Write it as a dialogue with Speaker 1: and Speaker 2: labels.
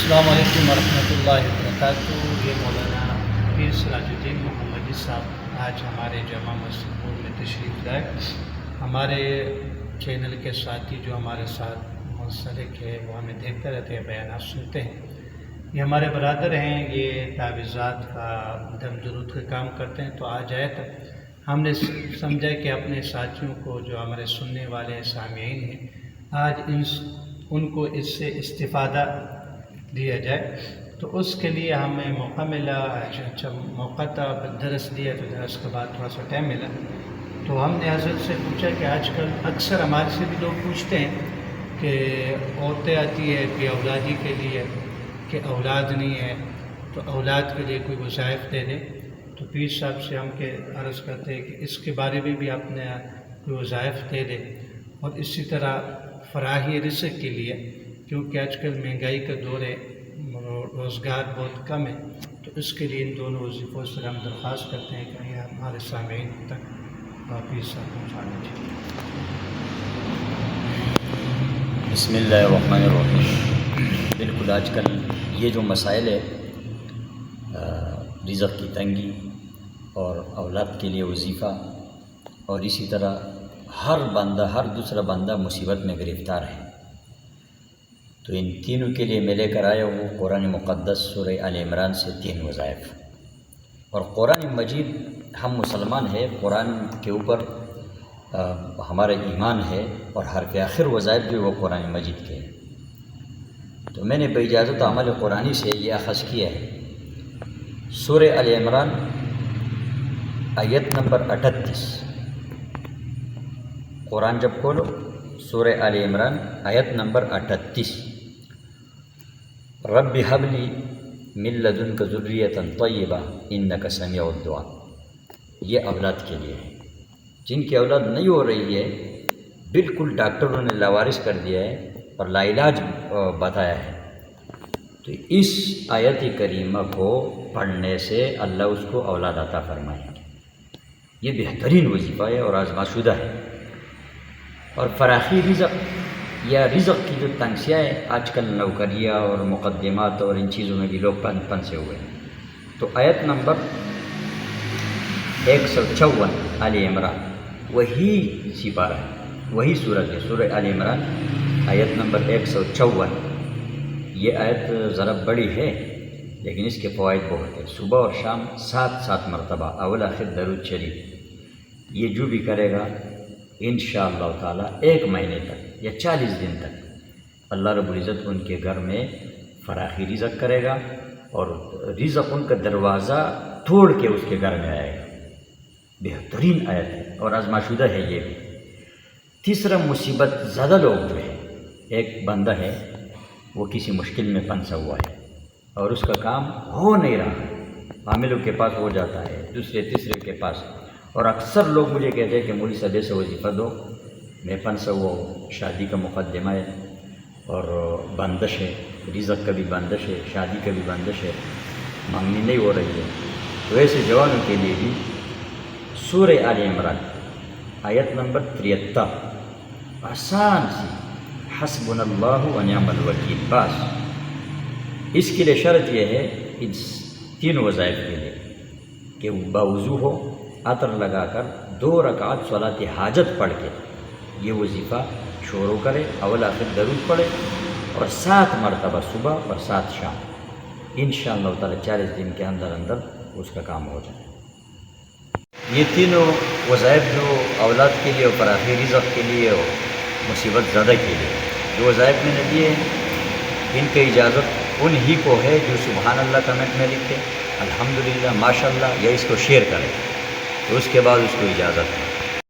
Speaker 1: السلام علیکم ورحمۃ اللہ وبرکاتہ۔ یہ مولانا پیر سراج الدین محمدی صاحب آج ہمارے جامع مسجد نور میں تشریف لائے۔ ہمارے چینل کے ساتھی جو ہمارے ساتھ منسلک ہے وہ ہمیں دیکھتے رہتے ہیں، بیانات سنتے ہیں۔ یہ ہمارے برادر ہیں، یہ تعویذات کا دم درود کا کام کرتے ہیں، تو آج آئے تک ہم نے سمجھا کہ اپنے ساتھیوں کو جو ہمارے سننے والے سامعین ہیں آج ان کو اس سے استفادہ دیا جائے، تو اس کے لیے ہمیں موقع ملا۔ اچھا موقع تھا، درس دیا تو درس کے بعد تھوڑا سا ٹائم ملا، تو ہم نے حضرت سے پوچھا کہ آج کل اکثر ہمارے سے بھی لوگ پوچھتے ہیں کہ عورتیں آتی ہے کہ اولادی کے لیے کہ اولاد نہیں ہے، تو اولاد کے لیے کوئی وظائف دے دیں، تو پیر صاحب سے ہم کے عرض کرتے ہیں کہ اس کے بارے میں بھی آپ نے کوئی وظائف دے دیں، اور اسی طرح فراہی رزق کے لیے، کیونکہ آج کل مہنگائی کا دور ہے، روزگار بہت کم ہے، تو اس کے لیے ان دونوں وظیفوں سے ہم درخواست کرتے ہیں کہ یہ ہمارے سامعین تک پیر صاحب پہنچانا چاہیے۔
Speaker 2: بسم اللہ الرحمن الرحیم۔ بالکل آج کل یہ جو مسائل ہے، رزق کی تنگی اور اولاد کے لیے وظیفہ، اور اسی طرح ہر دوسرا بندہ مصیبت میں گرفتار ہے، تو ان تینوں کے لیے میں لے کر آیا ہوں قرآن مقدس سورہ آل عمران سے 3 وظائف۔ اور قرآن مجید، ہم مسلمان ہیں، قرآن کے اوپر ہمارا ایمان ہے، اور حرف آخر وظائف جو وہ قرآن مجید کے ہیں، تو میں نے باجازت عمل قرآنی سے یہ اخذ کیا ہے۔ سورہ آل عمران آیت نمبر 38، قرآن جب کھولو سورہ آل عمران آیت نمبر 38، رب ہب لی من لدنک ذریۃ طیبہ انک سمیع الدعاء۔ یہ اولاد کے لیے ہے، جن کی اولاد نہیں ہو رہی ہے، بالکل ڈاکٹروں نے لاوارث کر دیا ہے اور لا علاج بتایا ہے، تو اس آیت کریمہ کو پڑھنے سے اللہ اس کو اولاد عطا فرمائیں گے۔ یہ بہترین وظیفہ ہے اور آزمائشدہ ہے۔ اور فراخی رزق یا رزق کی جو تنگسیاں ہیں، آج کل نوکریاں اور مقدمات اور ان چیزوں میں بھی لوگ پنسے ہوئے ہیں، تو آیت نمبر 154 آل عمران، وہی سپارہ ہے، وہی سورت ہے، سورہ آل عمران آیت نمبر 154۔ یہ آیت ذرا بڑی ہے لیکن اس کے فوائد بہت ہیں۔ صبح اور شام 7 مرتبہ اول آخر درود شریف، یہ جو بھی کرے گا انشاءاللہ تعالیٰ 1 مہینے تک یا 40 دن تک اللہ رب العزت ان کے گھر میں فراخی رزق کرے گا، اور رزق ان کا دروازہ توڑ کے اس کے گھر میں آئے گا۔ بہترین آیت ہے اور آزمائشدہ ہے یہ بھی۔ تیسرا، مصیبت زیادہ لوگ جو ہے، ایک بندہ ہے وہ کسی مشکل میں پھنسا ہوا ہے اور اس کا کام ہو نہیں رہا ہے، عاملوں کے پاس ہو جاتا ہے، دوسرے تیسرے کے پاس، اور اکثر لوگ مجھے کہتے ہیں کہ مولوی صاحب سے وظیفہ دو، میں پھنسا ہوا ہوں، شادی کا مقدمہ ہے اور بندش ہے، رزق کا بھی بندش ہے، شادی کا بھی بندش ہے، منگنی نہیں ہو رہی ہے، تو ایسے جوانوں کے لیے بھی سورہ آل عمران آیت نمبر 73، آسان سی، حسبنا اللہ و نعم الوکیل، بس اس کے لیے شرط یہ ہے اس 3 وظائف کے لیے کہ باوضو ہو، عطر لگا کر 2 رکعت صلاۃ حاجت پڑھ کے یہ وظیفہ شروع کرے، اول آخر درود پڑھے، اور 7 مرتبہ صبح اور 7 شام، انشاءاللہ تعالی 40 دن کے اندر اس کا کام ہو جائے۔ یہ تینوں وظائف جو اولاد کے لیے اور فراخی رزق کے لیے اور مصیبت زدہ کے لیے جو وظائف میں نے دیے ہیں، ان کی اجازت ان ہی کو ہے جو سبحان اللہ کمنٹ میں لکھتے، الحمدللہ، ماشاءاللہ، یا اس کو شیئر کریں، تو اس کے بعد اس کو اجازت ہے۔